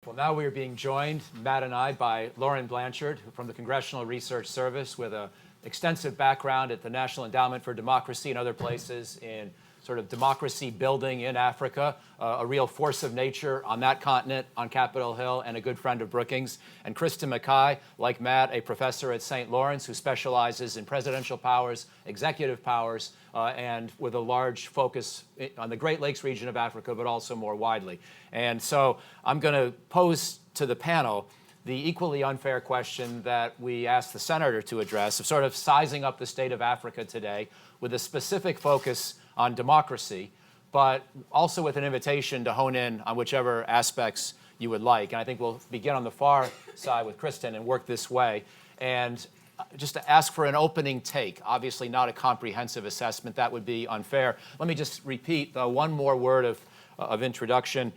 Well, now we are being joined, Matt and I, by Lauren Blanchard from the Congressional Research Service with an extensive background at the National Endowment for Democracy and other places in sort of democracy building in Africa, a real force of nature on that continent, on Capitol Hill, and a good friend of Brookings. And Kristen McKay, like Matt, a professor at St. Lawrence who specializes in presidential powers, executive powers, and with a large focus on the Great Lakes region of Africa, but also more widely. And so I'm going to pose to the panel the equally unfair question that we asked the senator to address, of sort of sizing up the state of Africa today with a specific focus on democracy, but also with an invitation to hone in on whichever aspects you would like. And I think we'll begin on the far side with Kristen and work this way. And just to ask for an opening take, obviously not a comprehensive assessment, that would be unfair. Let me just repeat one more word of introduction,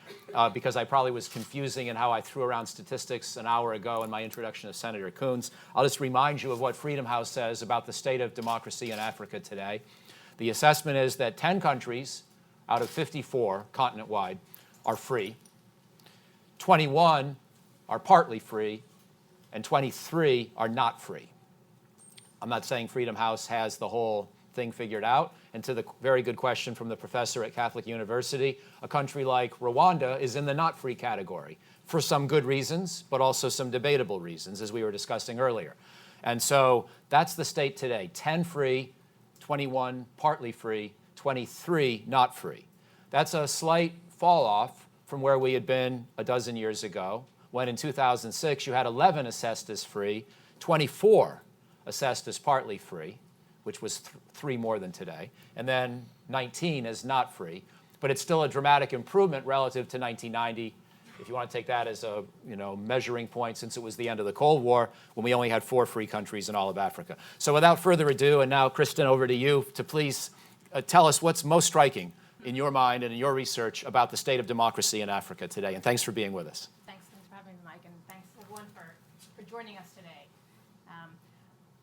because I probably was confusing in how I threw around statistics an hour ago in my introduction of Senator Coons. I'll just remind you of what Freedom House says about the state of democracy in Africa today. The assessment is that 10 countries out of 54 continent-wide are free, 21 are partly free, and 23 are not free. I'm not saying Freedom House has the whole thing figured out. And to the very good question from the professor at Catholic University, a country like Rwanda is in the not free category for some good reasons, but also some debatable reasons, as we were discussing earlier. And so that's the state today: 10 free, 21 partly free, 23 not free. That's a slight fall off from where we had been a dozen years ago, when in 2006 you had 11 assessed as free, 24 assessed as partly free, which was 3 more than today, and then 19 as not free. But it's still a dramatic improvement relative to 1990, if you want to take that as a measuring point, since it was the end of the Cold War, when we only had 4 free countries in all of Africa. So without further ado, and now Kristen, over to you to please tell us what's most striking in your mind and in your research about the state of democracy in Africa today. And thanks for being with us. Thanks for having me, Mike, and thanks everyone for joining us today.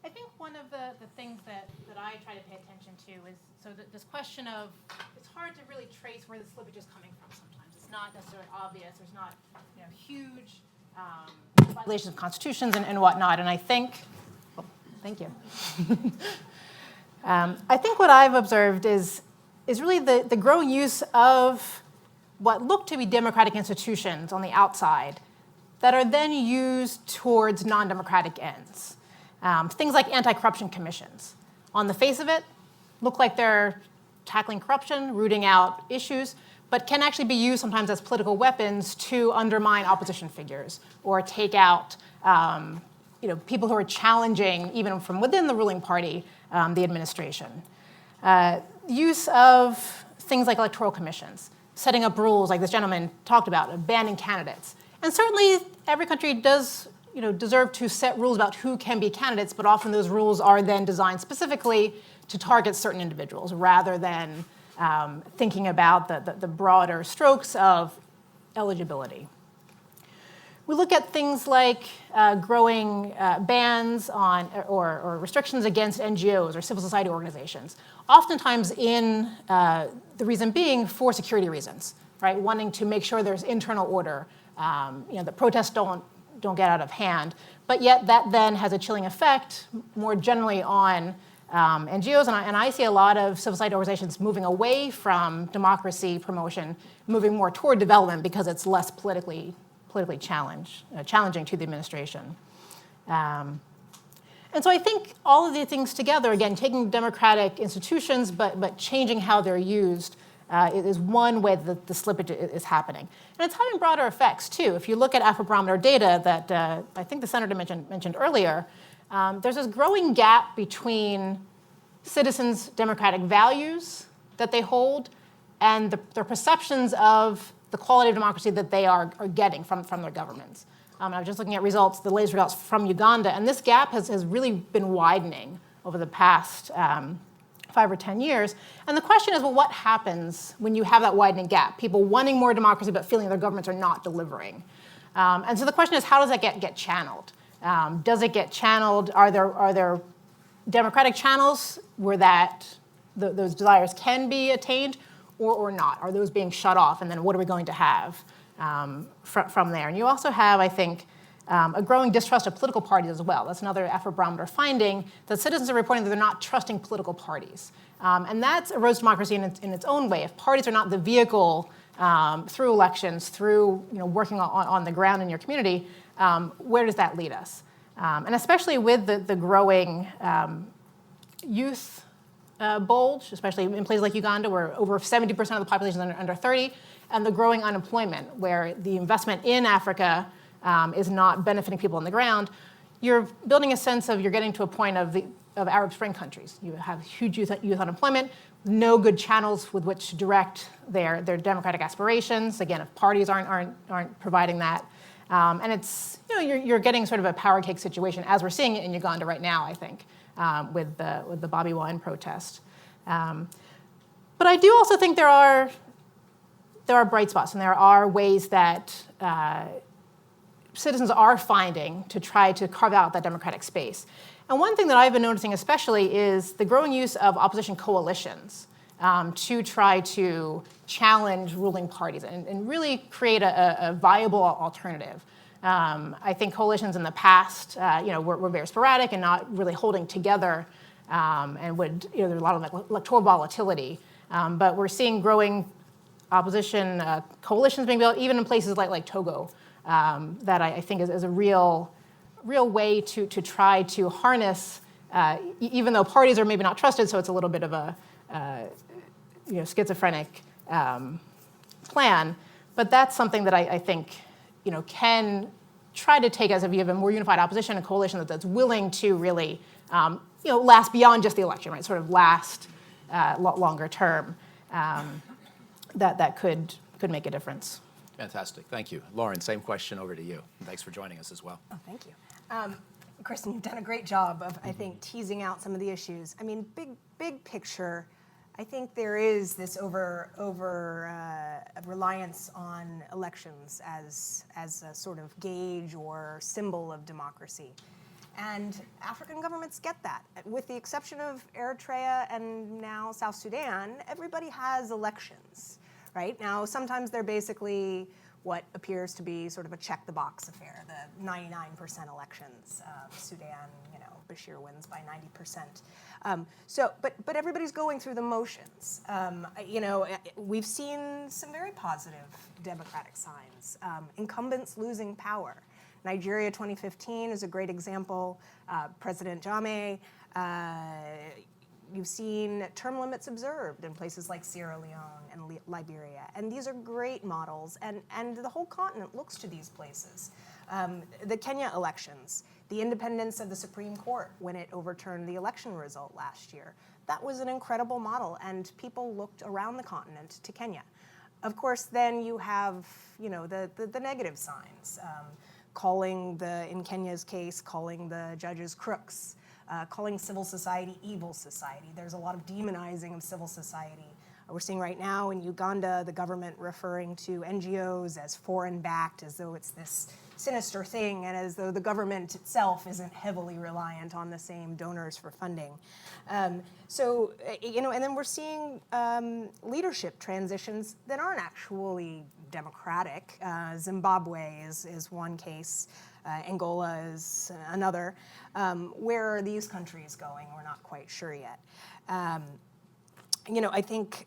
I think one of the things that I try to pay attention to is this question of, it's hard to really trace where the slippage is coming from sometimes. It's not necessarily obvious. There's not huge violations of constitutions and whatnot. And I think, thank you. I think what I've observed is really the growing use of what look to be democratic institutions on the outside that are then used towards non-democratic ends. Things like anti-corruption commissions. On the face of it, look like they're tackling corruption, rooting out issues, but can actually be used sometimes as political weapons to undermine opposition figures or take out people who are challenging, even from within the ruling party, the administration. Use of things like electoral commissions, setting up rules like this gentleman talked about, banning candidates. And certainly every country does deserve to set rules about who can be candidates, but often those rules are then designed specifically to target certain individuals rather than thinking about the broader strokes of eligibility. We look at things like growing bans on or restrictions against NGOs or civil society organizations, oftentimes in the reason being for security reasons, right? Wanting to make sure there's internal order, that protests don't get out of hand, but yet that then has a chilling effect more generally on NGOs, and I see a lot of civil society organizations moving away from democracy promotion, moving more toward development because it's less politically challenging to the administration. And so I think all of these things together, again, taking democratic institutions but changing how they're used, is one way that the slippage is happening. And it's having broader effects, too. If you look at Afrobarometer data that I think the senator mentioned earlier, there's this growing gap between citizens' democratic values that they hold and their perceptions of the quality of democracy that they are getting from their governments. I was just looking at the latest results from Uganda, and this gap has really been widening over the past 5 or 10 years. And the question is, well, what happens when you have that widening gap? People wanting more democracy but feeling their governments are not delivering. And so the question is, how does that get channeled? Does it get channeled? Are there democratic channels where those desires can be attained or not? Are those being shut off? And then what are we going to have? from there. And you also have, I think, a growing distrust of political parties as well. That's another Afrobarometer finding, that citizens are reporting that they're not trusting political parties. And that erodes democracy in its own way. If parties are not the vehicle through elections, through working on the ground in your community, where does that lead us? And especially with the growing youth bulge, especially in places like Uganda, where over 70% of the population is under 30, and the growing unemployment, where the investment in Africa is not benefiting people on the ground, you're building a sense of you're getting to a point of Arab Spring countries. You have huge youth unemployment, no good channels with which to direct their democratic aspirations. Again, if parties aren't providing that, and it's you're getting sort of a power cake situation as we're seeing it in Uganda right now, I think, with the Bobi Wine protest. But I do also think there are bright spots, and there are ways that citizens are finding to try to carve out that democratic space. And one thing that I've been noticing especially is the growing use of opposition coalitions to try to challenge ruling parties and really create a viable alternative. I think coalitions in the past, were very sporadic and not really holding together, and would, there's a lot of electoral volatility. But we're seeing growing opposition coalitions being built, even in places like Togo, that I think is a real way to try to harness, even though parties are maybe not trusted, so it's a little bit of a schizophrenic plan. But that's something that I think can try to take us, if you have a more unified opposition, a coalition that's willing to really last beyond just the election, right? Sort of last longer term. That could make a difference. Fantastic. Thank you. Lauren, same question over to you. And thanks for joining us as well. Oh, thank you. Kristen, you've done a great job of, I think, teasing out some of the issues. I mean, big picture, I think there is this over reliance on elections as a sort of gauge or symbol of democracy. And African governments get that. With the exception of Eritrea and now South Sudan, everybody has elections, right? Now, sometimes they're basically what appears to be sort of a check-the-box affair, the 99% elections. Sudan, Bashir wins by 90%. But everybody's going through the motions. We've seen some very positive democratic signs. Incumbents losing power. Nigeria 2015 is a great example. President Jammeh. You've seen term limits observed in places like Sierra Leone and Liberia. And these are great models. And the whole continent looks to these places. The Kenya elections, the independence of the Supreme Court when it overturned the election result last year. That was an incredible model, and people looked around the continent to Kenya. Of course, then you have, the negative signs. In Kenya's case, calling the judges crooks, calling civil society evil society. There's a lot of demonizing of civil society. We're seeing right now in Uganda the government referring to NGOs as foreign-backed, as though it's this sinister thing, and as though the government itself isn't heavily reliant on the same donors for funding. And then we're seeing leadership transitions that aren't actually democratic. Zimbabwe is one case. Angola is another. Where are these countries going? We're not quite sure yet. I think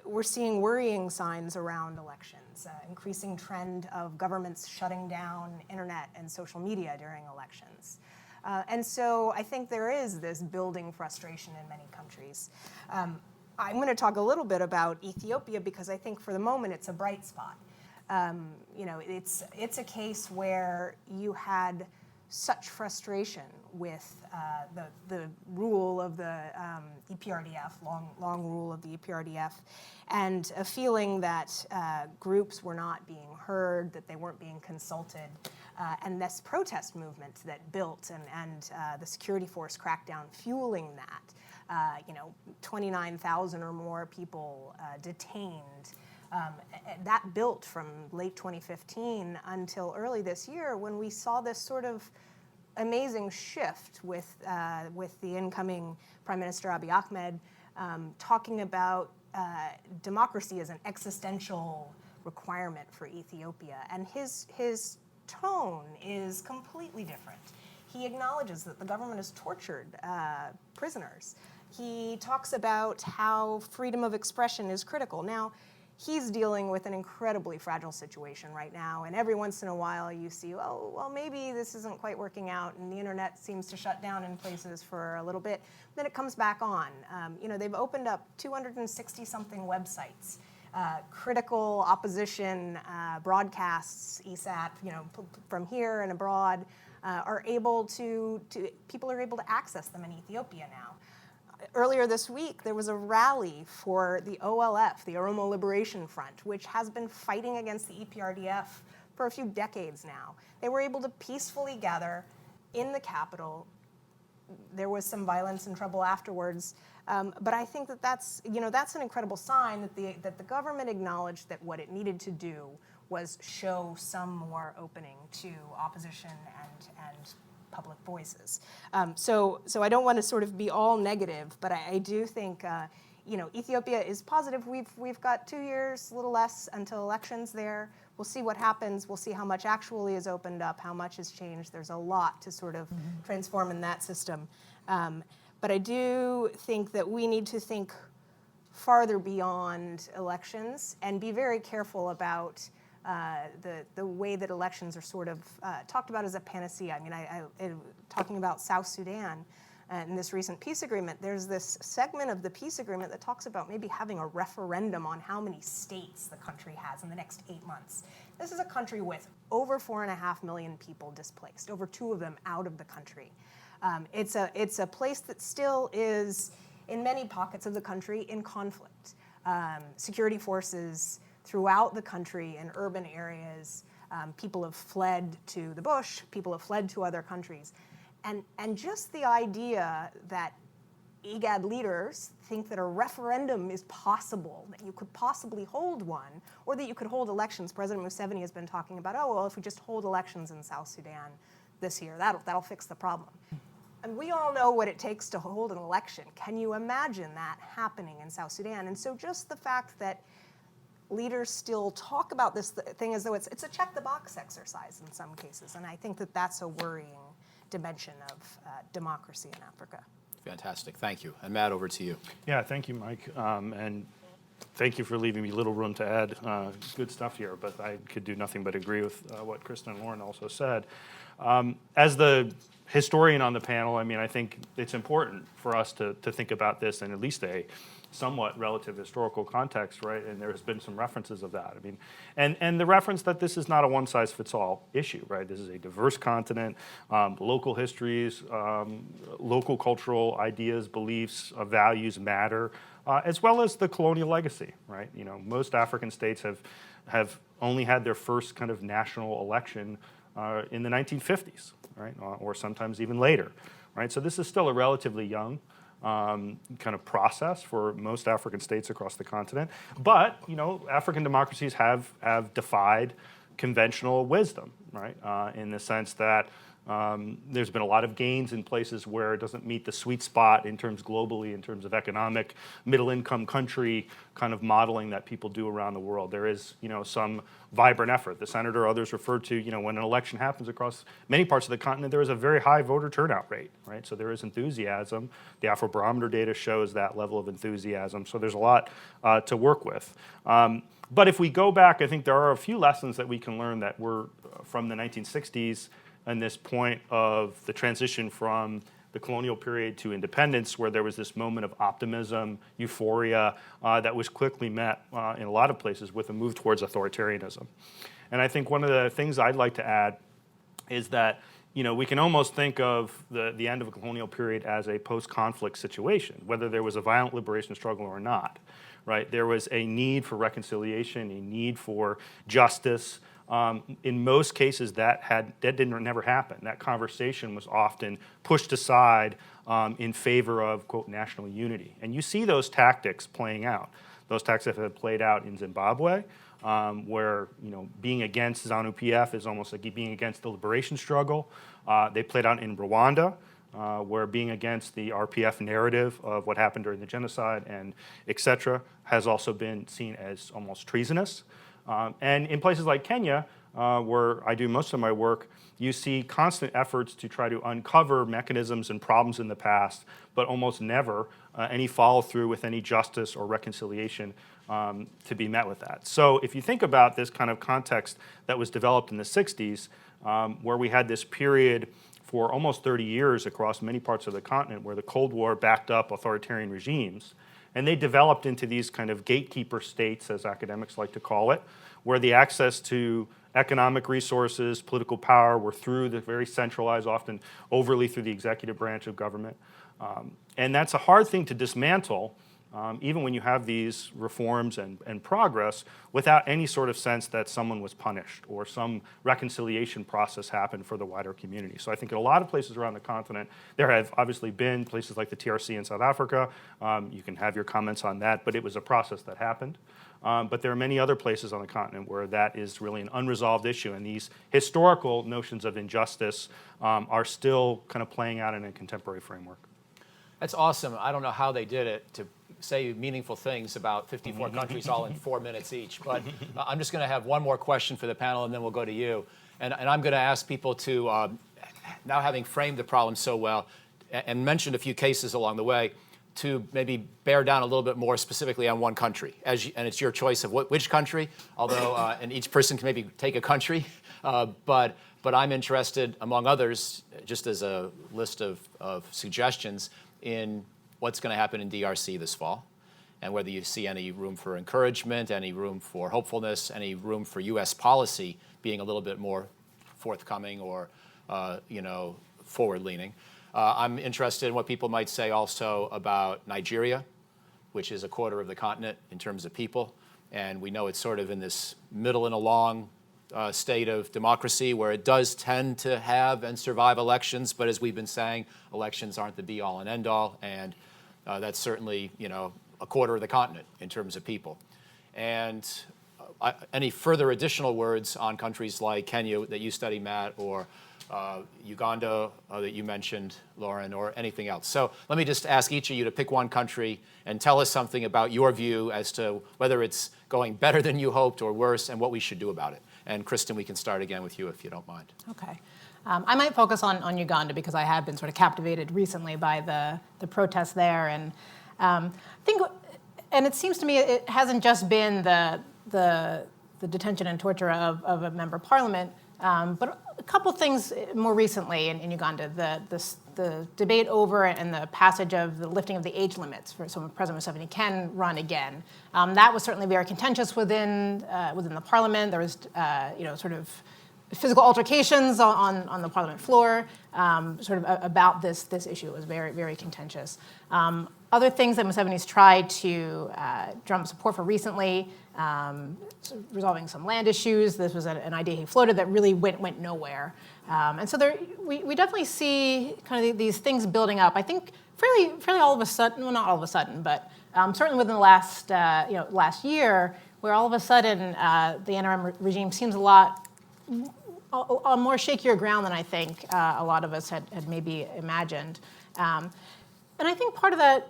we're seeing worrying signs around elections, increasing trend of governments shutting down internet and social media during elections. And so I think there is this building frustration in many countries. I'm going to talk a little bit about Ethiopia because I think for the moment it's a bright spot. It's a case where you had such frustration with the rule of the EPRDF, long rule of the EPRDF, and a feeling that groups were not being heard, that they weren't being consulted, and this protest movement that built and the security force crackdown fueling that, 29,000 or more people detained. That built from late 2015 until early this year when we saw this sort of amazing shift with the incoming Prime Minister Abiy Ahmed talking about democracy as an existential requirement for Ethiopia. And his tone is completely different. He acknowledges that the government has tortured prisoners. He talks about how freedom of expression is critical. Now, he's dealing with an incredibly fragile situation right now, and every once in a while you see, oh, well, maybe this isn't quite working out, and the internet seems to shut down in places for a little bit. Then it comes back on. They've opened up 260-something websites, critical opposition broadcasts, ESAT, from here and abroad, people are able to access them in Ethiopia now. Earlier this week, there was a rally for the OLF, the Oromo Liberation Front, which has been fighting against the EPRDF for a few decades now. They were able to peacefully gather in the capital. There was some violence and trouble afterwards, but I think that's an incredible sign that the government acknowledged that what it needed to do was show some more opening to opposition and public voices. So I don't want to sort of be all negative, but I do think Ethiopia is positive. We've got 2 years, a little less, until elections there. We'll see what happens. We'll see how much actually is opened up, how much has changed. There's a lot to sort of transform in that system. But I do think that we need to think farther beyond elections and be very careful about the way that elections are sort of talked about as a panacea. I mean, talking about South Sudan and this recent peace agreement, there's this segment of the peace agreement that talks about maybe having a referendum on how many states the country has in the next 8 months. This is a country with over 4.5 million people displaced, over 2 of them out of the country. It's a place that still is, in many pockets of the country, in conflict. Security forces throughout the country in urban areas, people have fled to the bush, people have fled to other countries. And just the idea that IGAD leaders think that a referendum is possible, that you could possibly hold one, or that you could hold elections. President Museveni has been talking about, if we just hold elections in South Sudan this year, that'll fix the problem. And we all know what it takes to hold an election. Can you imagine that happening in South Sudan? And so just the fact that leaders still talk about this thing as though it's a check-the-box exercise in some cases. And I think that that's a worrying dimension of democracy in Africa. Fantastic. Thank you. And Matt, over to you. Yeah, thank you, Mike. And thank you for leaving me little room to add good stuff here, but I could do nothing but agree with what Kristen and Lauren also said. As the historian on the panel, I think it's important for us to think about this in at least a somewhat relative historical context, right? And there has been some references of that. And the reference that this is not a one-size-fits-all issue, right? This is a diverse continent, local histories, local cultural ideas, beliefs, values matter, as well as the colonial legacy, right? Most African states have only had their first kind of national election in the 1950s, right? Or sometimes even later, right? So this is still a relatively young kind of process for most African states across the continent. But, African democracies have defied conventional wisdom, right? In the sense that there's been a lot of gains in places where it doesn't meet the sweet spot in terms globally, in terms of economic, middle-income country kind of modeling that people do around the world. There is, some vibrant effort. The senator, others referred to, when an election happens across many parts of the continent, there is a very high voter turnout rate, right? So there is enthusiasm. The Afrobarometer data shows that level of enthusiasm. So there's a lot to work with. But if we go back, I think there are a few lessons that we can learn that were from the 1960s and this point of the transition from the colonial period to independence, where there was this moment of optimism, euphoria, that was quickly met in a lot of places with a move towards authoritarianism. And I think one of the things I'd like to add is that we can almost think of the end of a colonial period as a post-conflict situation, whether there was a violent liberation struggle or not, right? There was a need for reconciliation, a need for justice. In most cases, that never happen. That conversation was often pushed aside in favor of, quote, national unity. And you see those tactics playing out. Those tactics have played out in Zimbabwe, where being against ZANU-PF is almost like being against the liberation struggle. They played out in Rwanda, where being against the RPF narrative of what happened during the genocide and et cetera has also been seen as almost treasonous. And in places like Kenya, where I do most of my work, you see constant efforts to try to uncover mechanisms and problems in the past, but almost never any follow through with any justice or reconciliation to be met with that. So if you think about this kind of context that was developed in the 60s, where we had this period for almost 30 years across many parts of the continent where the Cold War backed up authoritarian regimes, and they developed into these kind of gatekeeper states, as academics like to call it, where the access to economic resources, political power were through the very centralized, often overly through the executive branch of government. And that's a hard thing to dismantle, even when you have these reforms and progress, without any sort of sense that someone was punished or some reconciliation process happened for the wider community. So I think in a lot of places around the continent, there have obviously been places like the TRC in South Africa. You can have your comments on that, but it was a process that happened. But there are many other places on the continent where that is really an unresolved issue, and these historical notions of injustice are still kind of playing out in a contemporary framework. That's awesome. I don't know how they did it to say meaningful things about 54 countries all in 4 minutes each. But I'm just going to have one more question for the panel, and then we'll go to you. And I'm going to ask people to, now having framed the problem so well and mentioned a few cases along the way, to maybe bear down a little bit more specifically on one country. And it's your choice of which country, although, and each person can maybe take a country. But I'm interested, among others, just as a list of suggestions, in what's going to happen in DRC this fall, and whether you see any room for encouragement, any room for hopefulness, any room for U.S. policy being a little bit more forthcoming or forward-leaning. I'm interested in what people might say also about Nigeria, which is a quarter of the continent in terms of people, and we know it's sort of in this middle and along state of democracy where it does tend to have and survive elections, but as we've been saying, elections aren't the be-all and end-all, and that's certainly a quarter of the continent in terms of people. And any further additional words on countries like Kenya that you study, Matt, or Uganda that you mentioned, Lauren, or anything else? So let me just ask each of you to pick one country and tell us something about your view as to whether it's going better than you hoped or worse, and what we should do about it. And Kristen, we can start again with you if you don't mind. Okay. I might focus on Uganda because I have been sort of captivated recently by the protests there. And I think, and it seems to me it hasn't just been the detention and torture of a member of parliament, but a couple of things more recently in Uganda. The debate over and the passage of the lifting of the age limits so President Museveni can run again. That was certainly very contentious within the parliament. There was sort of physical altercations on the parliament floor sort of about this issue. It was very, very contentious. Other things that Museveni's tried to drum up support for recently, resolving some land issues. This was an idea he floated that really went nowhere. And so we definitely see kind of these things building up. I think fairly all of a sudden, well, not all of a sudden, but certainly within the last year, where all of a sudden the NRM regime seems a lot on more shakier ground than I think a lot of us had maybe imagined. And I think part of that,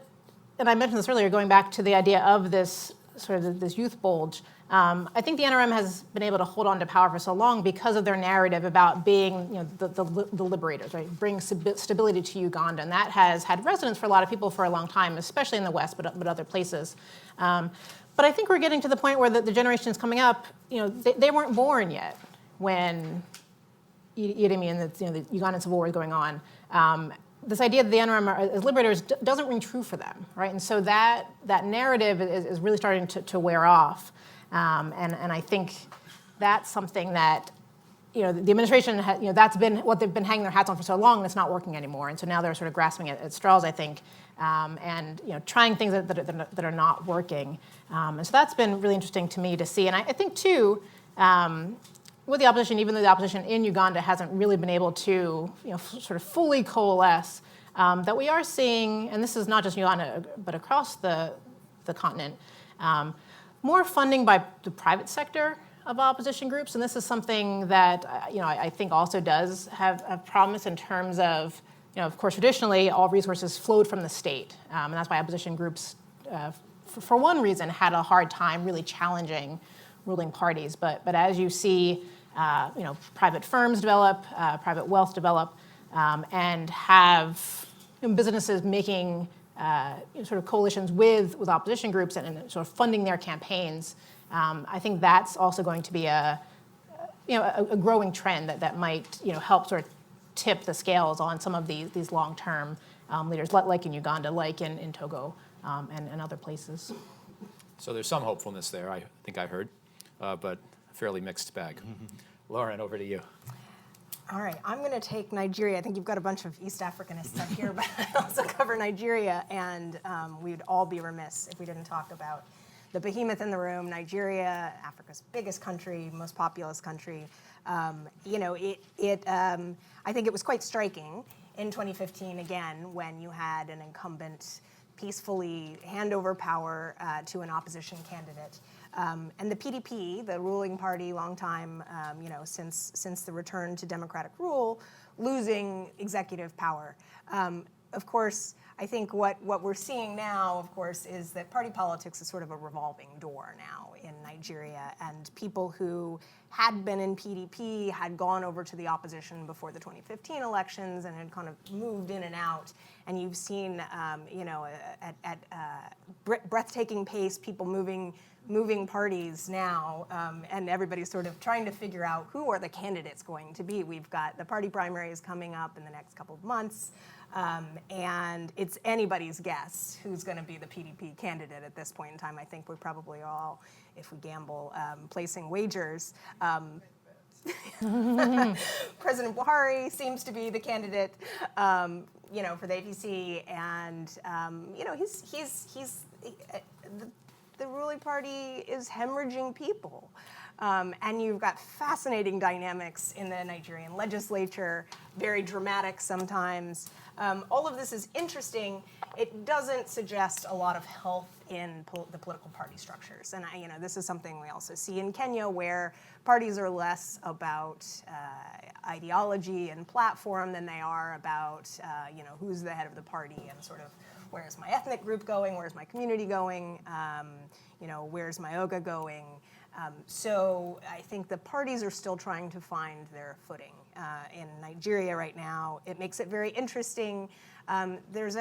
and I mentioned this earlier, going back to the idea of this sort of this youth bulge, I think the NRM has been able to hold on to power for so long because of their narrative about being the liberators, right? Bring stability to Uganda, and that has had resonance for a lot of people for a long time, especially in the West, but other places. But I think we're getting to the point where the generations coming up, they weren't born yet when Idi Amin and the Ugandan civil war is going on. This idea that the NRM as liberators doesn't ring true for them, right? And so that narrative is really starting to wear off. And I think that's something that, the administration, that's been what they've been hanging their hats on for so long, and it's not working anymore. And so now they're sort of grasping at straws, I think, and trying things that are not working. And so that's been really interesting to me to see. And I think, too, with the opposition, even though the opposition in Uganda hasn't really been able to, sort of fully coalesce, that we are seeing, and this is not just Uganda, but across the continent, more funding by the private sector of opposition groups. And this is something that, I think also does have promise in terms of, of course, traditionally, all resources flowed from the state. And that's why opposition groups, for one reason, had a hard time really challenging ruling parties. But as you see, private firms develop, private wealth develop, and have businesses making sort of coalitions with opposition groups and sort of funding their campaigns, I think that's also going to be a growing trend that might help sort of tip the scales on some of these long-term leaders, like in Uganda, like in Togo, and other places. So there's some hopefulness there, I think I heard, but a fairly mixed bag. Lauren, over to you. All right, I'm going to take Nigeria. I think you've got a bunch of East Africanists up here, but I also cover Nigeria, and we'd all be remiss if we didn't talk about the behemoth in the room, Nigeria, Africa's biggest country, most populous country. I think it was quite striking in 2015, again, when you had an incumbent peacefully hand over power to an opposition candidate. And the PDP, the ruling party, long time, since the return to democratic rule, losing executive power. Of course, I think what we're seeing now, of course, is that party politics is sort of a revolving door now in Nigeria, and people who had been in PDP had gone over to the opposition before the 2015 elections and had kind of moved in and out. And you've seen, at breathtaking pace, people moving parties now, and everybody's sort of trying to figure out who are the candidates going to be. We've got the party primaries coming up in the next couple of months, and it's anybody's guess who's going to be the PDP candidate at this point in time. I think we probably all, if we gamble, placing wagers. President Buhari seems to be the candidate, for the APC, and the ruling party is hemorrhaging people. And you've got fascinating dynamics in the Nigerian legislature, very dramatic sometimes. All of this is interesting. It doesn't suggest a lot of health in the political party structures. And this is something we also see in Kenya, where parties are less about ideology and platform than they are about who's the head of the party and sort of where's my ethnic group going, where's my community going, where's my Oga going. So I think the parties are still trying to find their footing in Nigeria right now. It makes it very interesting. There's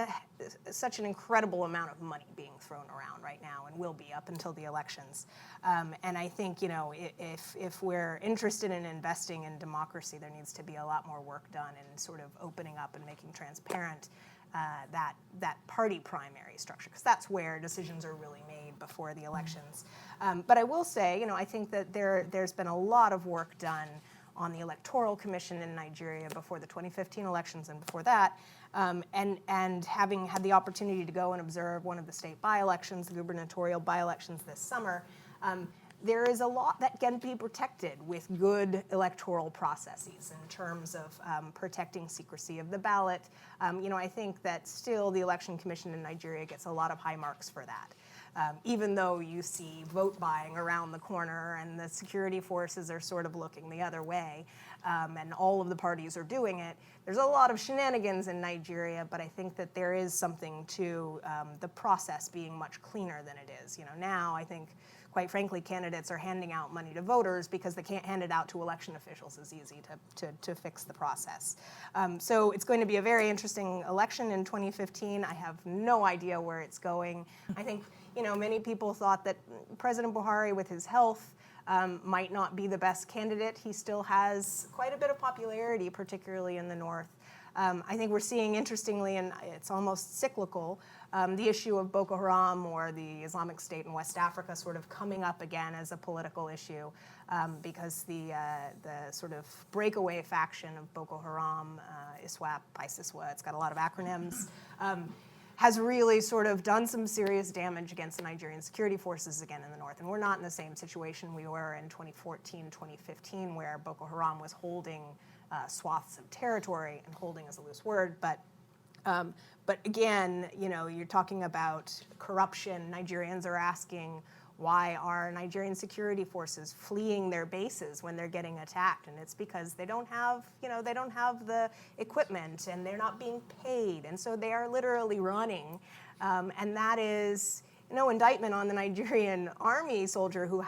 such an incredible amount of money being thrown around right now, and will be up until the elections. And I think if we're interested in investing in democracy, there needs to be a lot more work done in sort of opening up and making transparent that party primary structure, because that's where decisions are really made before the elections. But I will say, I think that there's been a lot of work done on the Electoral Commission in Nigeria before the 2015 elections and before that, and having had the opportunity to go and observe one of the state by-elections, the gubernatorial by-elections this summer, there is a lot that can be protected with good electoral processes in terms of protecting secrecy of the ballot. I think that still the Election Commission in Nigeria gets a lot of high marks for that. Even though you see vote buying around the corner and the security forces are sort of looking the other way, and all of the parties are doing it, there's a lot of shenanigans in Nigeria, but I think that there is something to the process being much cleaner than it is. Now I think, quite frankly, candidates are handing out money to voters because they can't hand it out to election officials as easy to fix the process. So it's going to be a very interesting election in 2015. I have no idea where it's going. I think, many people thought that President Buhari, with his health, might not be the best candidate. He still has quite a bit of popularity, particularly in the north. I think we're seeing, interestingly, and it's almost cyclical, the issue of Boko Haram or the Islamic State in West Africa sort of coming up again as a political issue, because the sort of breakaway faction of Boko Haram, ISWAP, it's got a lot of acronyms, has really sort of done some serious damage against the Nigerian security forces again in the north. And we're not in the same situation we were in 2014, 2015, where Boko Haram was holding swaths of territory, and holding is a loose word, but again, you're talking about corruption. Nigerians are asking, why are Nigerian security forces fleeing their bases when they're getting attacked? And it's because they don't have the equipment, and they're not being paid, and so they are literally running, and that is no indictment on the Nigerian army soldier who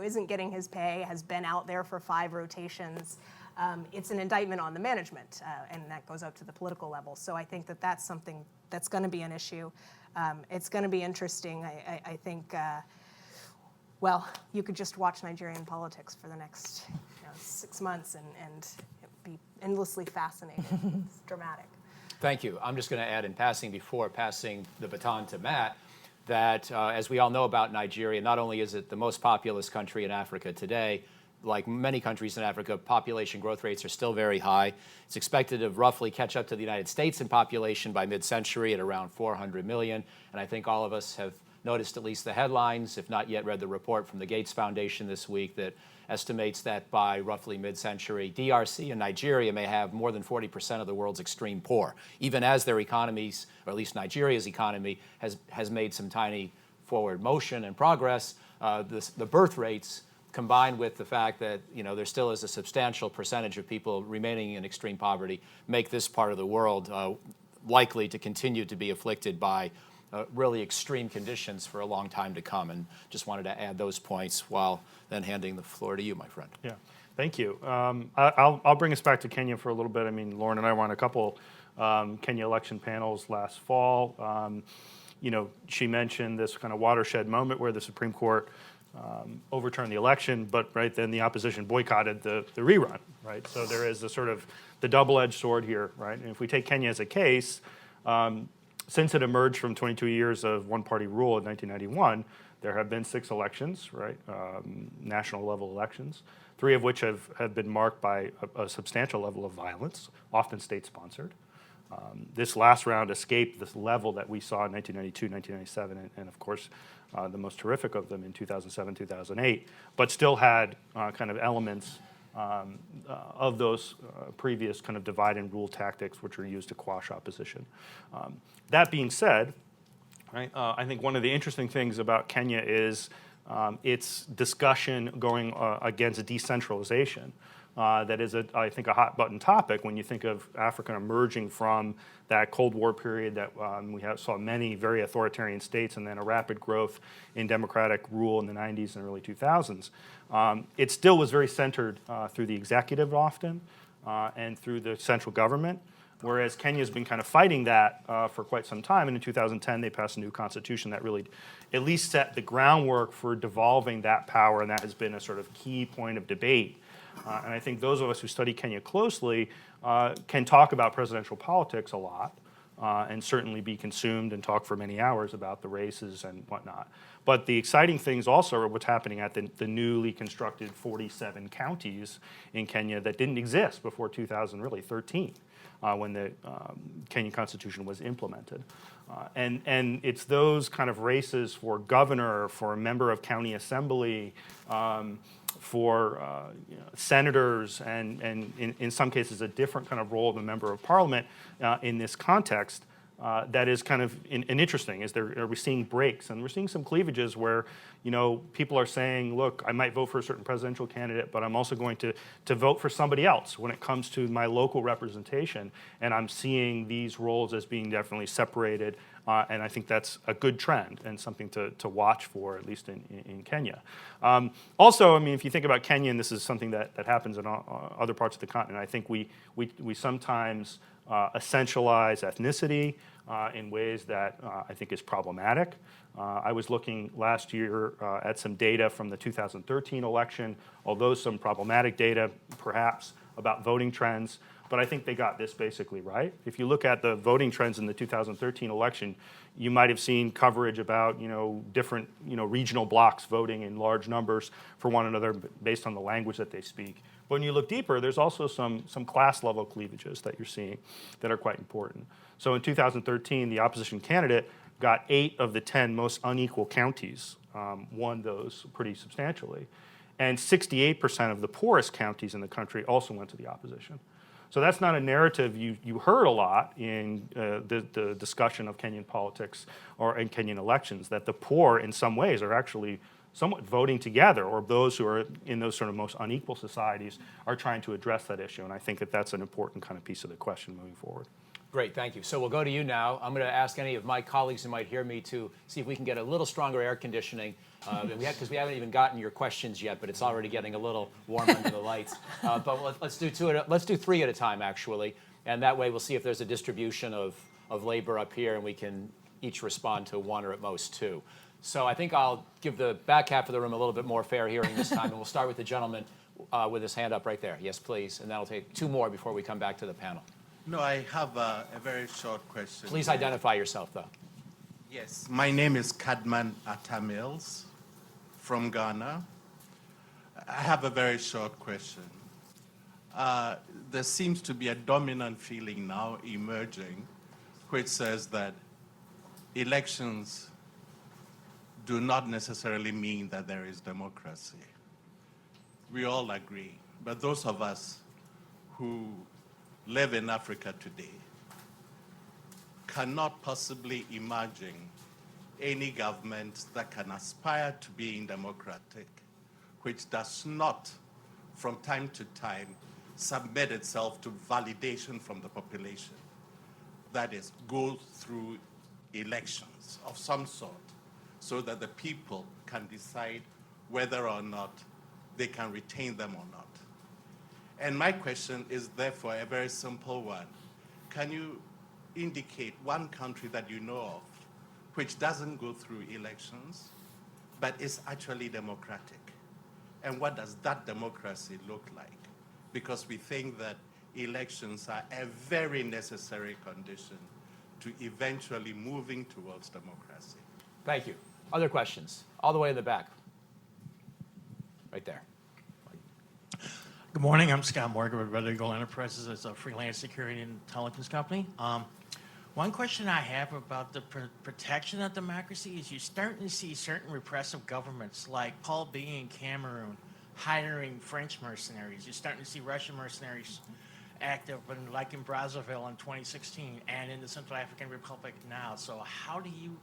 isn't getting his pay, has been out there for 5 rotations. It's an indictment on the management, and that goes up to the political level. So I think that that's something that's going to be an issue. It's going to be interesting. I think, well, you could just watch Nigerian politics for the next 6 months and be endlessly fascinating. It's dramatic. Thank you. I'm just going to add in passing, before passing the baton to Matt, that as we all know about Nigeria, not only is it the most populous country in Africa today, like many countries in Africa, population growth rates are still very high. It's expected to roughly catch up to the United States in population by mid-century at around 400 million. And I think all of us have noticed at least the headlines, if not yet read the report from the Gates Foundation this week that estimates that by roughly mid-century, DRC and Nigeria may have more than 40% of the world's extreme poor, even as their economies, or at least Nigeria's economy, has made some tiny forward motion and progress. The birth rates, combined with the fact that there still is a substantial percentage of people remaining in extreme poverty, make this part of the world likely to continue to be afflicted by really extreme conditions for a long time to come. And just wanted to add those points while then handing the floor to you, my friend. Yeah, thank you. I'll bring us back to Kenya for a little bit. I mean, Lauren and I were on a couple Kenya election panels last fall. She mentioned this kind of watershed moment where the Supreme Court overturned the election, but right then the opposition boycotted the rerun, right? So there is the double-edged sword here, right? And if we take Kenya as a case, since it emerged from 22 years of one-party rule in 1991, there have been 6 elections, right? National level elections, 3 of which have been marked by a substantial level of violence, often state-sponsored. This last round escaped this level that we saw in 1992, 1997, and of course, the most terrific of them in 2007, 2008, but still had kind of elements of those previous kind of divide and rule tactics which are used to quash opposition. That being said, right, I think one of the interesting things about Kenya is its discussion going against decentralization. That is, I think, a hot button topic when you think of Africa emerging from that Cold War period that we saw many very authoritarian states and then a rapid growth in democratic rule in the 90s and early 2000s. It still was very centered through the executive often and through the central government, whereas Kenya's been kind of fighting that for quite some time. And in 2010, they passed a new constitution that really at least set the groundwork for devolving that power, and that has been a sort of key point of debate. And I think those of us who study Kenya closely can talk about presidential politics a lot and certainly be consumed and talk for many hours about the races and whatnot. But the exciting things also are what's happening at the newly constructed 47 counties in Kenya that didn't exist before 2013 when the Kenyan Constitution was implemented. And it's those kind of races for governor, for a member of county assembly, for senators, and in some cases a different kind of role of a member of parliament in this context that is kind of interesting. Are we seeing breaks? And we're seeing some cleavages where people are saying, look, I might vote for a certain presidential candidate, but I'm also going to vote for somebody else when it comes to my local representation. And I'm seeing these roles as being definitely separated. And I think that's a good trend and something to watch for, at least in Kenya. Also, I mean, if you think about Kenya, and this is something that happens in other parts of the continent, I think we sometimes essentialize ethnicity in ways that I think is problematic. I was looking last year at some data from the 2013 election, although some problematic data perhaps about voting trends. But I think they got this basically right. If you look at the voting trends in the 2013 election, you might have seen coverage about different regional blocs voting in large numbers for one another based on the language that they speak. But when you look deeper, there's also some class level cleavages that you're seeing that are quite important. So in 2013, the opposition candidate got 8 of the 10 most unequal counties, won those pretty substantially, and 68% of the poorest counties in the country also went to the opposition. So that's not a narrative you heard a lot in the discussion of Kenyan politics or in Kenyan elections, that the poor in some ways are actually somewhat voting together, or those who are in those sort of most unequal societies are trying to address that issue. And I think that that's an important kind of piece of the question moving forward. Great, thank you. So we'll go to you now. I'm going to ask any of my colleagues who might hear me to see if we can get a little stronger air conditioning, because we haven't even gotten your questions yet, but it's already getting a little warm under the lights. But let's do three at a time, actually, and that way we'll see if there's a distribution of labor up here, and we can each respond to one or at most two. So I think I'll give the back half of the room a little bit more fair hearing this time, and we'll start with the gentleman with his hand up right there. Yes, please, and that'll take two more before we come back to the panel. No, I have a very short question. Please identify yourself, though. Yes, my name is Kadman Atamils from Ghana. I have a very short question. There seems to be a dominant feeling now emerging which says that elections do not necessarily mean that there is democracy. We all agree, but those of us who live in Africa today cannot possibly imagine any government that can aspire to being democratic, which does not, from time to time, submit itself to validation from the population. That is, go through elections of some sort so that the people can decide whether or not they can retain them or not. And my question is therefore a very simple one. Can you indicate one country that you know of which doesn't go through elections but is actually democratic? And what does that democracy look like? Because we think that elections are a very necessary condition to eventually moving towards democracy. Thank you. Other questions? All the way in the back. Right there. Good morning. I'm Scott Morgan with Red Eagle Enterprises. It's a freelance security and intelligence company. One question I have about the protection of democracy is you're starting to see certain repressive governments like Paul Biya in Cameroon hiring French mercenaries. You're starting to see Russian mercenaries active, like in Brazzaville in 2016 and in the Central African Republic now. So how do you,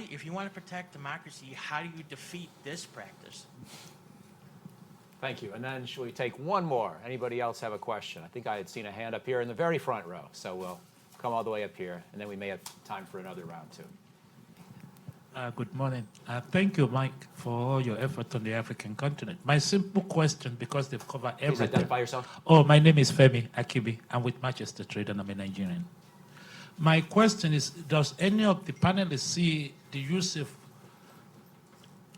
if you want to protect democracy, how do you defeat this practice? Thank you. And then should we take one more? Anybody else have a question? I think I had seen a hand up here in the very front row. So we'll come all the way up here, and then we may have time for another round, too. Good morning. Thank you, Mike, for all your effort on the African continent. My simple question, because they've covered Please everything. identify yourself. Oh, my name is Femi Akibi. I'm with Manchester Trade, and I'm a Nigerian. My question is, does any of the panelists see the use of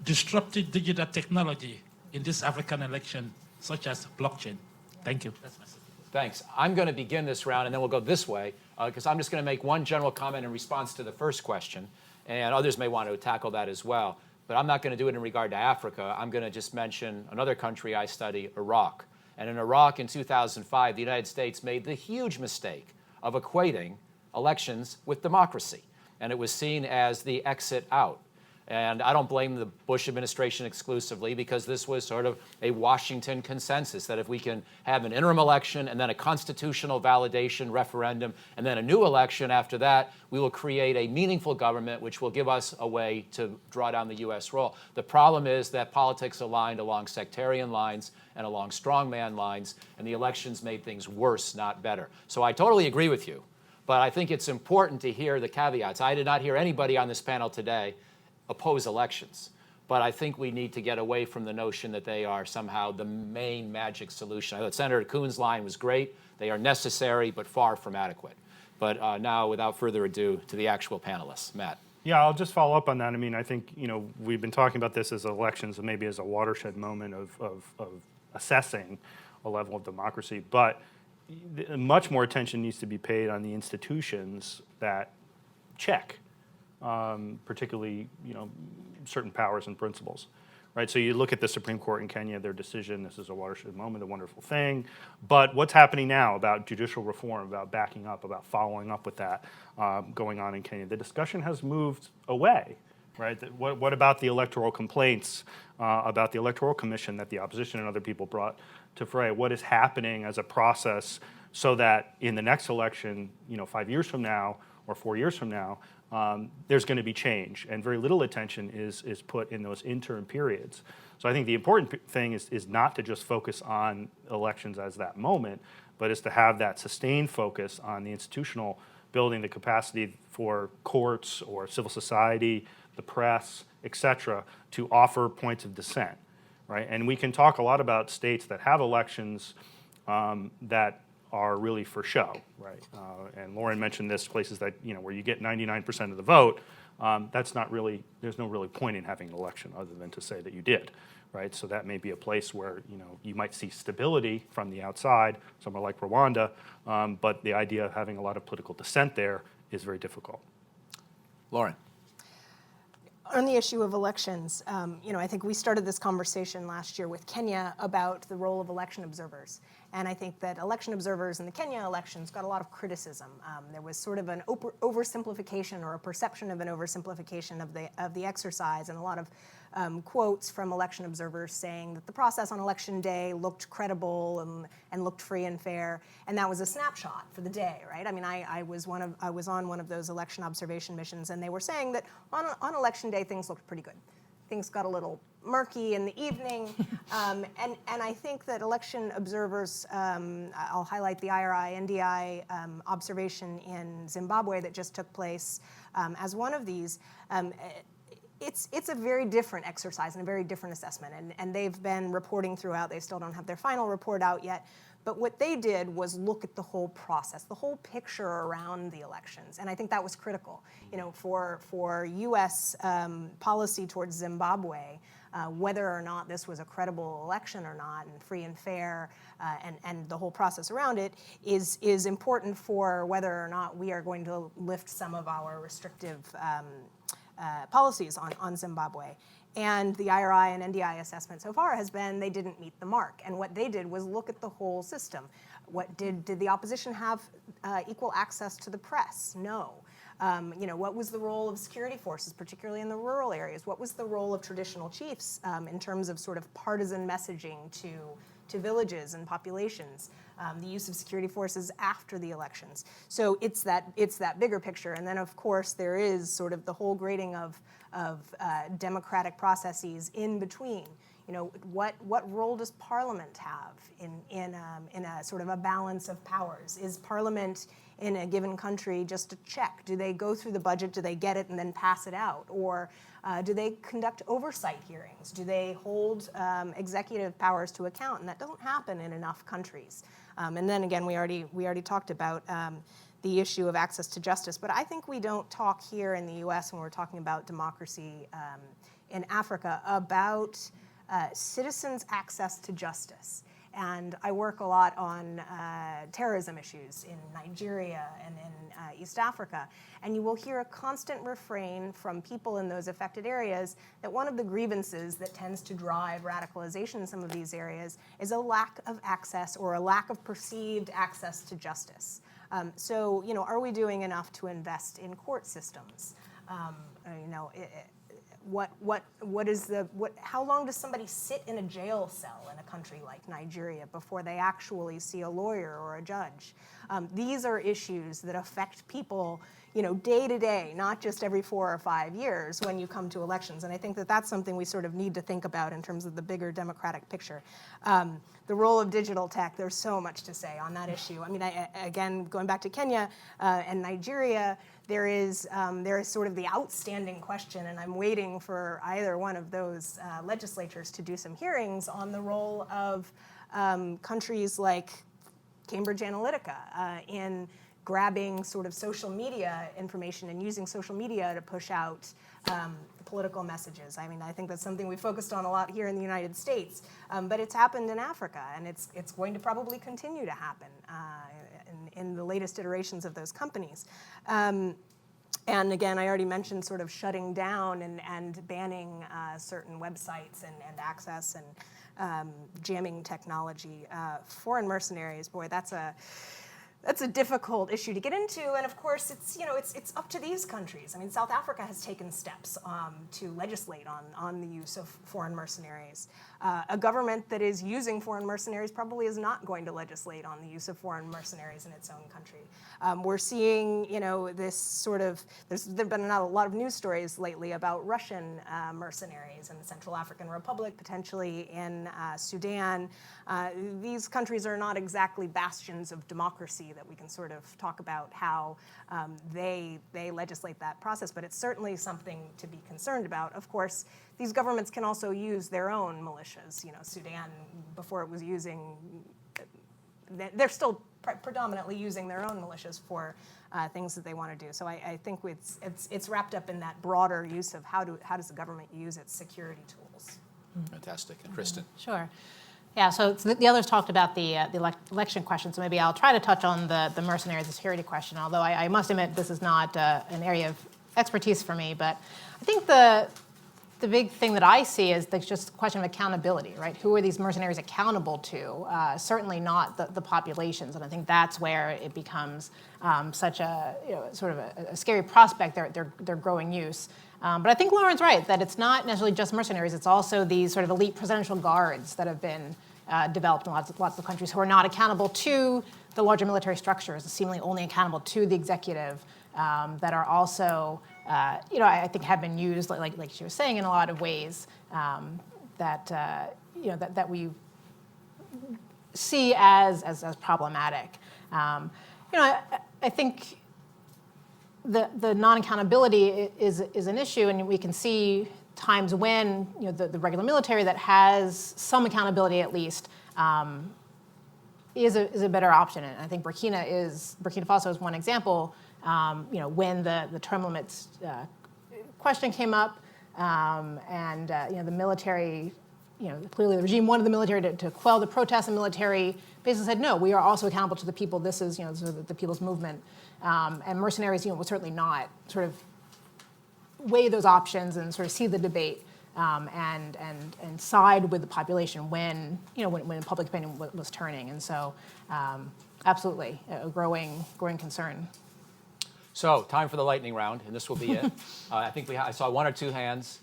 disruptive digital technology in this African election, such as blockchain? Thank you. That's my question. Thanks. I'm going to begin this round, and then we'll go this way, because I'm just going to make one general comment in response to the first question, and others may want to tackle that as well. But I'm not going to do it in regard to Africa. I'm going to just mention another country I study, Iraq. And in Iraq in 2005, the United States made the huge mistake of equating elections with democracy. And it was seen as the exit out. And I don't blame the Bush administration exclusively, because this was sort of a Washington consensus that if we can have an interim election and then a constitutional validation referendum and then a new election after that, we will create a meaningful government which will give us a way to draw down the U.S. role. The problem is that politics aligned along sectarian lines and along strongman lines, and the elections made things worse, not better. So I totally agree with you, but I think it's important to hear the caveats. I did not hear anybody on this panel today oppose elections. But I think we need to get away from the notion that they are somehow the main magic solution. I thought Senator Kuhn's line was great. They are necessary, but far from adequate. But now, without further ado, to the actual panelists. Matt. Yeah, I'll just follow up on that. I mean, I think, we've been talking about this as elections and maybe as a watershed moment of assessing a level of democracy. But much more attention needs to be paid on the institutions that check. Particularly, certain powers and principles, right? So you look at the Supreme Court in Kenya, their decision, this is a watershed moment, a wonderful thing. But what's happening now about judicial reform, about backing up, about following up with that going on in Kenya? The discussion has moved away, right? What about the electoral complaints about the Electoral Commission that the opposition and other people brought to fray? What is happening as a process so that in the next election, 5 years from now or 4 years from now, there's going to be change, and very little attention is put in those interim periods. So I think the important thing is not to just focus on elections as that moment, but is to have that sustained focus on the institutional building, the capacity for courts or civil society, the press, et cetera, to offer points of dissent, right? And we can talk a lot about states that have elections that are really for show, right? And Lauren mentioned this, places that, where you get 99% of the vote, that's not really, there's no really point in having an election other than to say that you did, right? So that may be a place where, you might see stability from the outside, somewhere like Rwanda, but the idea of having a lot of political dissent there is very difficult. Lauren. On the issue of elections, I think we started this conversation last year with Kenya about the role of election observers. And I think that election observers in the Kenya elections got a lot of criticism. There was sort of an oversimplification or a perception of an oversimplification of the exercise, and a lot of quotes from election observers saying that the process on election day looked credible and looked free and fair, and that was a snapshot for the day, right? I mean, I was on one of those election observation missions, and they were saying that on election day things looked pretty good. Things got a little murky in the evening, and I think that election observers, I'll highlight the IRI-NDI observation in Zimbabwe that just took place as one of these. It's a very different exercise and a very different assessment, and they've been reporting throughout. They still don't have their final report out yet, but what they did was look at the whole process, the whole picture around the elections, and I think that was critical. For U.S. Policy towards Zimbabwe, whether or not this was a credible election or not, and free and fair, and the whole process around it is important for whether or not we are going to lift some of our restrictive policies on Zimbabwe. And the IRI and NDI assessment so far has been they didn't meet the mark. And what they did was look at the whole system. Did the opposition have equal access to the press? No. What was the role of security forces, particularly in the rural areas? What was the role of traditional chiefs in terms of sort of partisan messaging to villages and populations? The use of security forces after the elections. So it's that bigger picture. And then, of course, there is sort of the whole grading of democratic processes in between. What role does Parliament have in a sort of a balance of powers? Is Parliament in a given country just a check? Do they go through the budget, do they get it and then pass it out? Or do they conduct oversight hearings? Do they hold executive powers to account? And that doesn't happen in enough countries. And then again, we already talked about the issue of access to justice. But I think we don't talk here in the U.S. when we're talking about democracy in Africa about citizens' access to justice. And I work a lot on terrorism issues in Nigeria and in East Africa. And you will hear a constant refrain from people in those affected areas that one of the grievances that tends to drive radicalization in some of these areas is a lack of access or a lack of perceived access to justice. So, are we doing enough to invest in court systems? How long does somebody sit in a jail cell in a country like Nigeria before they actually see a lawyer or a judge? These are issues that affect people, day to day, not just every 4 or 5 years when you come to elections. And I think that that's something we sort of need to think about in terms of the bigger democratic picture. The role of digital tech, there's so much to say on that issue. I mean, again, going back to Kenya and Nigeria, there is sort of the outstanding question, and I'm waiting for either one of those legislatures to do some hearings on the role of countries like Cambridge Analytica in grabbing sort of social media information and using social media to push out political messages. I mean, I think that's something we focused on a lot here in the United States, but it's happened in Africa, and it's going to probably continue to happen in the latest iterations of those companies. And again, I already mentioned sort of shutting down and banning certain websites and access and jamming technology. Foreign mercenaries, boy, that's That's a difficult issue to get into, and of course, it's up to these countries. I mean, South Africa has taken steps to legislate on the use of foreign mercenaries. A government that is using foreign mercenaries probably is not going to legislate on the use of foreign mercenaries in its own country. We're seeing, this sort of. There've been a lot of news stories lately about Russian mercenaries in the Central African Republic, potentially in Sudan. These countries are not exactly bastions of democracy that we can sort of talk about how they legislate that process, but it's certainly something to be concerned about. Of course, these governments can also use their own militias. Sudan, before it was using, they're still predominantly using their own militias for things that they want to do. So I think it's wrapped up in that broader use of how does the government use its security tools. Fantastic. And Kristen? Sure. Yeah, so the others talked about the election question, so maybe I'll try to touch on the mercenary, the security question, although I must admit this is not an area of expertise for me. But I think the big thing that I see is just the question of accountability, right? Who are these mercenaries accountable to? Certainly not the populations, and I think that's where it becomes such a sort of a scary prospect, their growing use. But I think Lauren's right, that it's not necessarily just mercenaries, it's also these sort of elite presidential guards that have been developed in lots of countries who are not accountable to the larger military structures, seemingly only accountable to the executive, that are also, I think have been used, like she was saying, in a lot of ways that we see as problematic. I think the non-accountability is an issue, and we can see times when the regular military that has some accountability at least is a better option. And I think Burkina Faso is one example. When the term limits question came up, and the military, clearly the regime wanted the military to quell the protests, and the military basically said, no, we are also accountable to the people. This is the people's movement. And mercenaries, will certainly not sort of weigh those options and sort of see the debate and side with the population when public opinion was turning. And so, absolutely, a growing concern. So, time for the lightning round, and this will be it. I think I saw one or two hands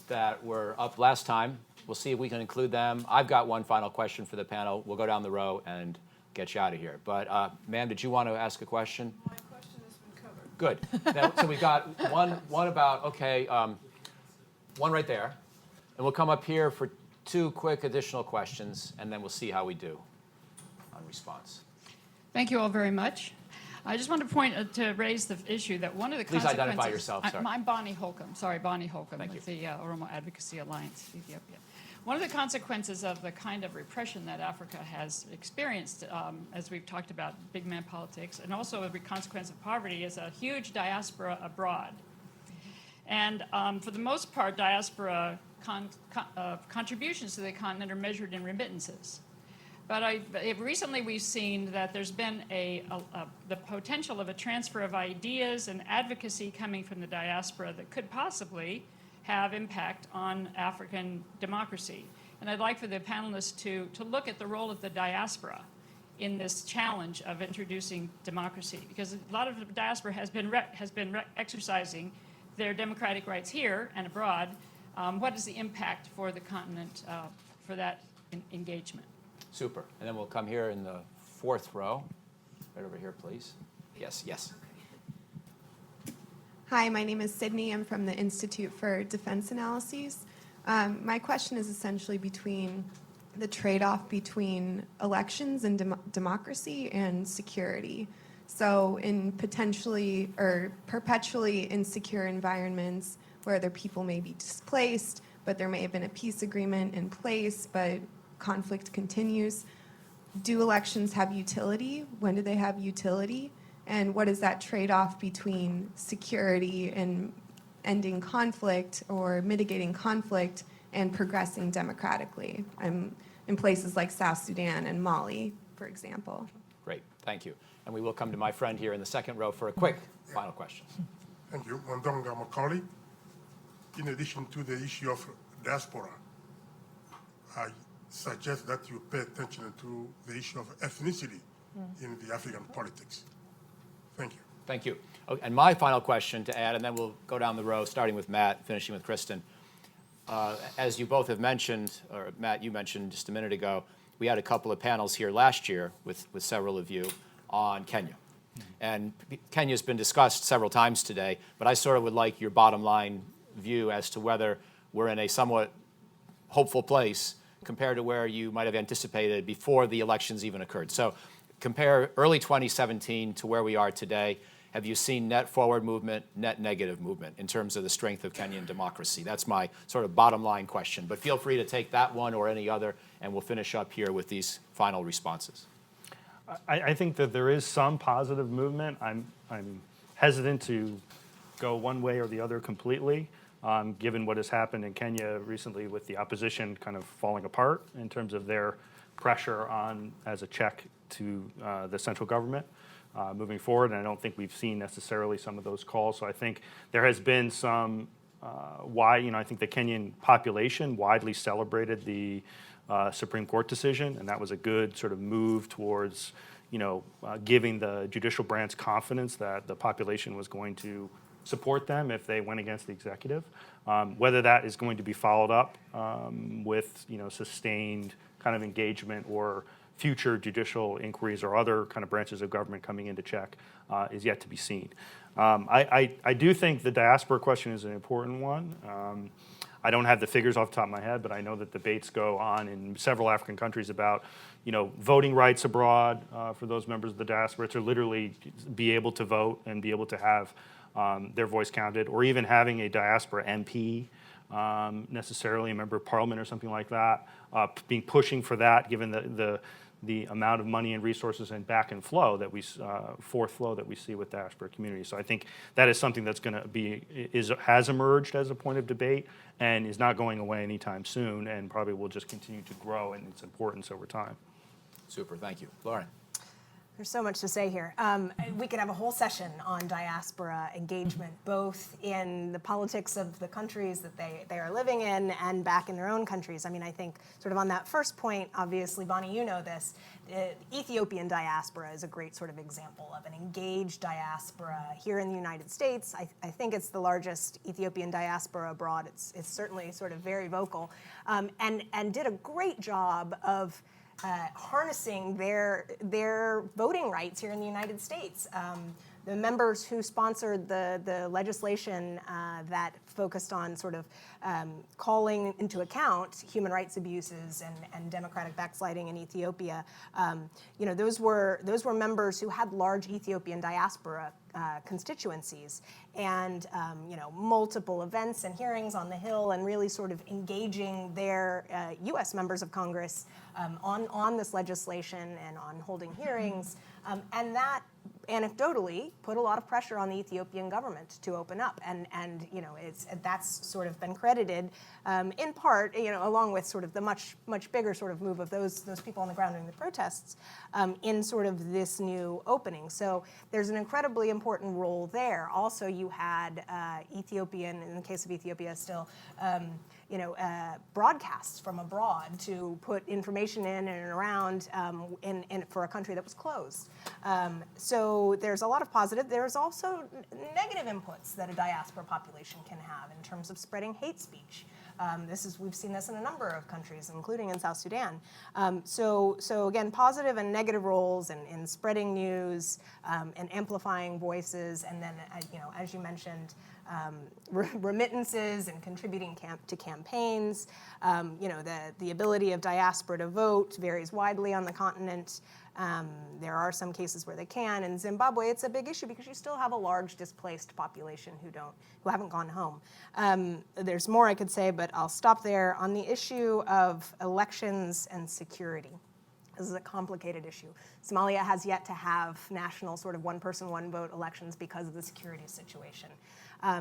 that were up last time. We'll see if we can include them. I've got one final question for the panel. We'll go down the row and get you out of here. But, ma'am, did you want to ask a question? My question has been covered. Good. Now, so we've got one about, one right there. And we'll come up here for two quick additional questions, and then we'll see how we do on response. Thank you all very much. I just want to raise the issue that one of the Please consequences... identify yourself, sorry. I'm Bonnie Holcomb. Sorry, Bonnie Holcomb Thank with the Oromo Advocacy Alliance, Ethiopia. One of the consequences of the kind of repression that Africa has experienced, as we've talked about, big man politics, and also a consequence of poverty, is a huge diaspora abroad. And for the most part, diaspora contributions to the continent are measured in remittances. But recently we've seen that there's been the potential of a transfer of ideas and advocacy coming from the diaspora that could possibly have impact on African democracy. And I'd like for the panelists to look at the role of the diaspora in this challenge of introducing democracy, because a lot of the diaspora has been exercising their democratic rights here and abroad. What is the impact for the continent for that engagement? Super. And then we'll come here in the fourth row. Right over here, please. Yes. Hi, my name is Sydney. I'm from the Institute for Defense Analyses. My question is essentially between the trade-off between elections and democracy and security. So in potentially or perpetually insecure environments where their people may be displaced, but there may have been a peace agreement in place, but conflict continues. Do elections have utility? When do they have utility? And what is that trade-off between security and ending conflict or mitigating conflict and progressing democratically? I'm in places like South Sudan and Mali, for example. Great. Thank you. And we will come to my friend here in the second row for a quick final question. Thank you. Wandonga Macaulay. In addition to the issue of diaspora, I suggest that you pay attention to the issue of ethnicity in the African politics. Thank you. Thank you. Okay, and my final question to add, and then we'll go down the row, starting with Matt, finishing with Kristen. As you both have mentioned, or Matt, you mentioned just a minute ago, we had a couple of panels here last year with several of you on Kenya. And Kenya's been discussed several times today, but I sort of would like your bottom line view as to whether we're in a somewhat hopeful place compared to where you might have anticipated before the elections even occurred. So compare early 2017 to where we are today. Have you seen net forward movement, net negative movement in terms of the strength of Kenyan democracy? That's my sort of bottom line question. But feel free to take that one or any other, and we'll finish up here with these final responses. I think that there is some positive movement. I'm hesitant to go one way or the other completely, given what has happened in Kenya recently with the opposition kind of falling apart in terms of their pressure on as a check to the central government moving forward. And I don't think we've seen necessarily some of those calls. So I think there has been some I think the Kenyan population widely celebrated the Supreme Court decision, and that was a good sort of move towards, giving the judicial branch confidence that the population was going to support them if they went against the executive. Whether that is going to be followed up with, sustained kind of engagement or future judicial inquiries or other kind of branches of government coming into check is yet to be seen. I do think the diaspora question is an important one. I don't have the figures off the top of my head, but I know that debates go on in several African countries about, voting rights abroad for those members of the diaspora to literally be able to vote and be able to have their voice counted, or even having a diaspora MP, necessarily a member of parliament or something like that, pushing for that, given the amount of money and resources and back and flow that forth flow that we see with the diaspora community. So I think that is something that's going to has emerged as a point of debate and is not going away anytime soon, and probably will just continue to grow in its importance over time. Super, thank you. Lauren. There's so much to say here. We could have a whole session on diaspora engagement, both in the politics of the countries that they are living in and back in their own countries. I mean, I think sort of on that first point, obviously, Bonnie, you know this, Ethiopian diaspora is a great sort of example of an engaged diaspora here in the United States. I think it's the largest Ethiopian diaspora abroad. It's certainly sort of very vocal, and did a great job of harnessing their voting rights here in the United States. The members who sponsored the legislation that focused on sort of calling into account human rights abuses and democratic backsliding in Ethiopia, those were members who had large Ethiopian diaspora constituencies, and multiple events and hearings on the Hill, and really sort of engaging their U.S. members of Congress on this legislation and on holding hearings, and that anecdotally put a lot of pressure on the Ethiopian government to open up, and that's sort of been credited in part, along with sort of the much bigger sort of move of those people on the ground during the protests, in sort of this new opening. So there's an incredibly important role there. Also, you had Ethiopian, in the case of Ethiopia, still. Broadcasts from abroad to put information in and around for a country that was closed. So there's a lot of positive. There's also negative inputs that a diaspora population can have in terms of spreading hate speech. We've seen this in a number of countries, including in South Sudan. So again, positive and negative roles in spreading news and amplifying voices, and then as you mentioned, remittances and contributing to campaigns. The ability of diaspora to vote varies widely on the continent. There are some cases where they can. In Zimbabwe, it's a big issue because you still have a large displaced population who haven't gone home. There's more I could say, but I'll stop there. On the issue of elections and security, this is a complicated issue. Somalia has yet to have national sort of one-person, one-vote elections because of the security situation.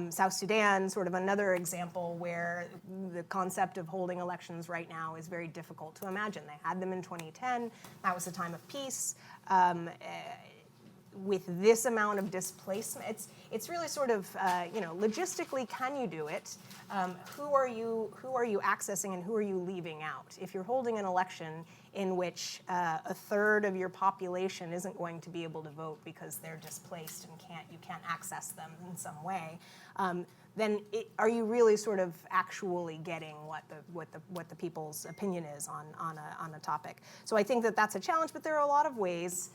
South Sudan, sort of another example where the concept of holding elections right now is very difficult to imagine. They had them in 2010. That was a time of peace. with this amount of displacement, it's really sort of, logistically, can you do it? Who are you accessing and who are you leaving out? If you're holding an election in which a third of your population isn't going to be able to vote because they're displaced and you can't access them in some way, then are you really sort of actually getting what the people's opinion is on a topic? So I think that that's a challenge, but there are a lot of ways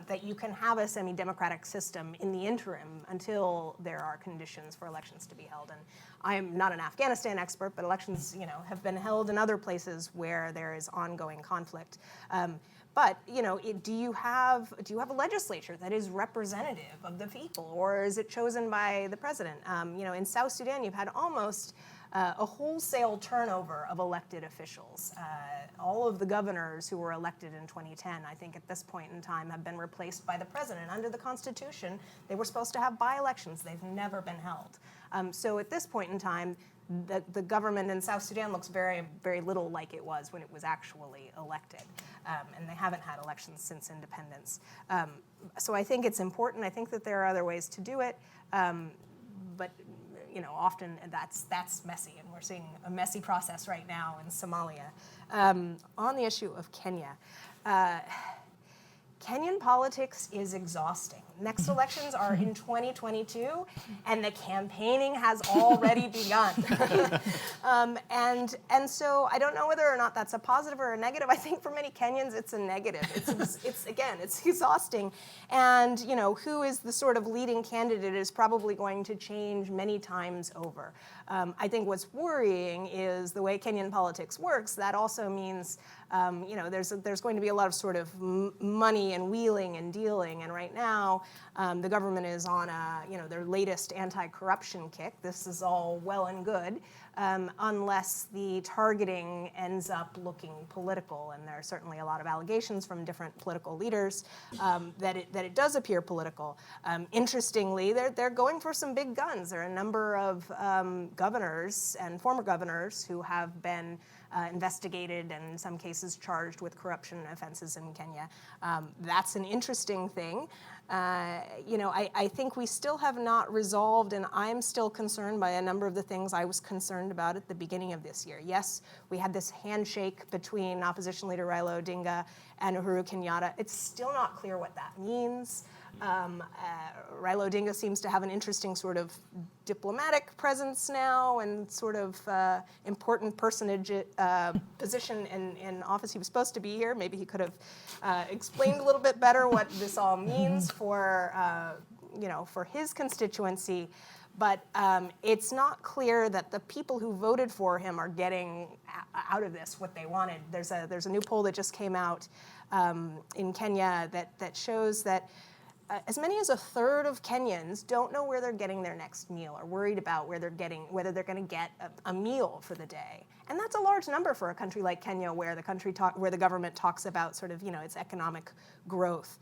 that you can have a semi-democratic system in the interim until there are conditions for elections to be held. And I am not an Afghanistan expert, but elections, have been held in other places where there is ongoing conflict. But do you have a legislature that is representative of the people, or is it chosen by the president? In South Sudan, you've had almost a wholesale turnover of elected officials. All of the governors who were elected in 2010, I think at this point in time, have been replaced by the president. Under the Constitution, they were supposed to have by-elections. They've never been held. So at this point in time, the government in South Sudan looks very, very little like it was when it was actually elected. And they haven't had elections since independence. So I think it's important. I think that there are other ways to do it. But often that's messy, and we're seeing a messy process right now in Somalia. On the issue of Kenya, Kenyan politics is exhausting. Next elections are in 2022, and the campaigning has already begun. And so I don't know whether or not that's a positive or a negative. I think for many Kenyans, it's a negative. It's exhausting. And who is the sort of leading candidate is probably going to change many times over. I think what's worrying is the way Kenyan politics works. That also means there's going to be a lot of sort of money and wheeling and dealing. And right now, the government is on their latest anti-corruption kick. This is all well and good, unless the targeting ends up looking political. And there are certainly a lot of allegations from different political leaders that it does appear political. Interestingly, they're going for some big guns. There are a number of governors and former governors who have been investigated and in some cases charged with corruption offenses in Kenya. That's an interesting thing. I think we still have not resolved, and I'm still concerned by a number of the things I was concerned about at the beginning of this year. Yes, we had this handshake between opposition leader Raila Odinga and Uhuru Kenyatta. It's still not clear what that means. Raila Odinga seems to have an interesting sort of diplomatic presence now and sort of important personage position in office. He was supposed to be here. Maybe he could have explained a little bit better what this all means for his constituency. But it's not clear that the people who voted for him are getting out of this what they wanted. There's a new poll that just came out in Kenya that shows that as many as a third of Kenyans don't know where they're getting their next meal, or worried about whether they're going to get a meal for the day. And that's a large number for a country like Kenya, where the government talks about sort of its economic growth.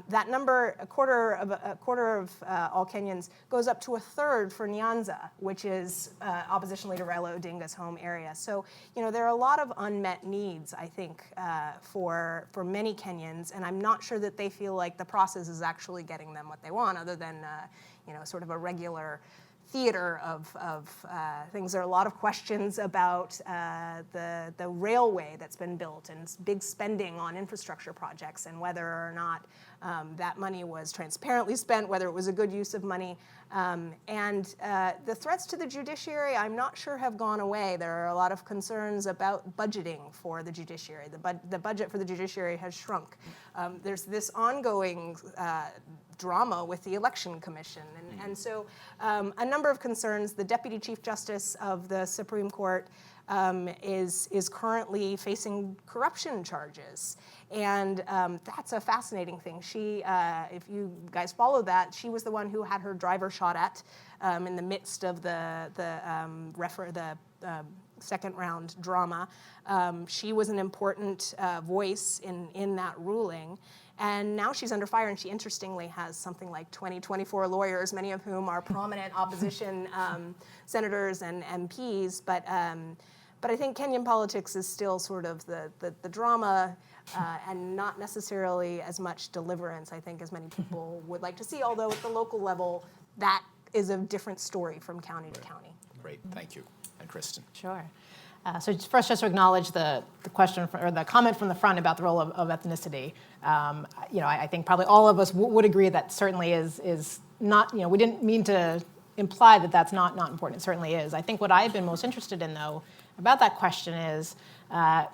That number, a quarter of all Kenyans, goes up to a third for Nyanza, which is opposition leader Raila Odinga's home area. So there are a lot of unmet needs, I think, for many Kenyans, and I'm not sure that they feel like the process is actually getting them what they want, other than sort of a regular theater of things. There are a lot of questions about the railway that's been built and big spending on infrastructure projects, and whether or not that money was transparently spent, whether it was a good use of money. And the threats to the judiciary, I'm not sure have gone away. There are a lot of concerns about budgeting for the judiciary. The budget for the judiciary has shrunk. There's this ongoing drama with the Election Commission. And so a number of concerns. The Deputy Chief Justice of the Supreme Court is currently facing corruption charges. And that's a fascinating thing. She, if you guys follow that, she was the one who had her driver shot at in the midst of the second round drama. She was an important voice in that ruling. And now she's under fire, and she interestingly has something like 24 lawyers, many of whom are prominent opposition senators and MPs. But I think Kenyan politics is still sort of the drama and not necessarily as much deliverance, I think, as many people would like to see, although at the local level, that is a different story from county to county. Great, thank you. And Kristen. Sure. So first, just to acknowledge the question or the comment from the front about the role of ethnicity. I think probably all of us would agree that certainly is not. We didn't mean to imply that that's not important. It certainly is. I think what I've been most interested in, though, about that question is kind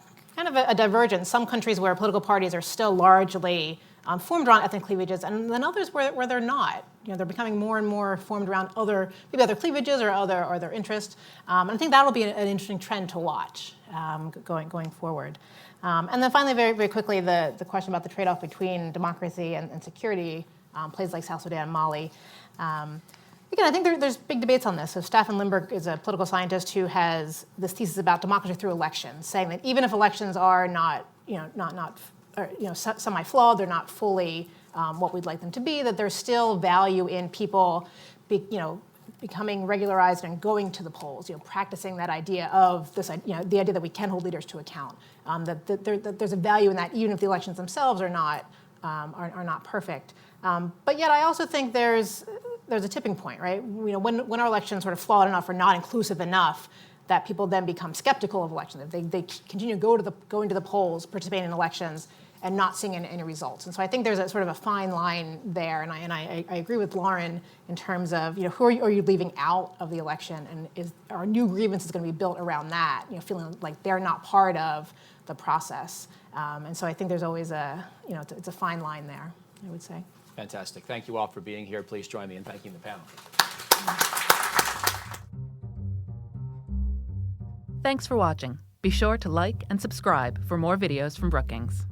of a divergence. Some countries where political parties are still largely formed around ethnic cleavages, and then others where they're not. They're becoming more and more formed around maybe other cleavages or other interests. And I think that'll be an interesting trend to watch going forward. And then finally, very, very quickly, the question about the trade-off between democracy and security, places like South Sudan and Mali. Again, I think there's big debates on this. So Staffan Lindberg is a political scientist who has this thesis about democracy through elections, saying that even if elections are not semi-flawed, they're not fully what we'd like them to be, that there's still value in people becoming regularized and going to the polls, practicing that idea of this, the idea that we can hold leaders to account, that there's a value in that even if the elections themselves are not perfect. But yet I also think there's a tipping point, right? When our elections sort of flawed enough or not inclusive enough, that people then become skeptical of elections. They continue going to the polls, participating in elections, and not seeing any results. And so I think there's a sort of a fine line there. And I agree with Lauren in terms of who are you leaving out of the election, and are new grievances going to be built around that? Feeling like they're not part of the process. And so I think there's always it's a fine line there, I would say. Fantastic. Thank you all for being here. Please join me in thanking the panel. Thanks for watching. Be sure to like and subscribe for more videos from Brookings.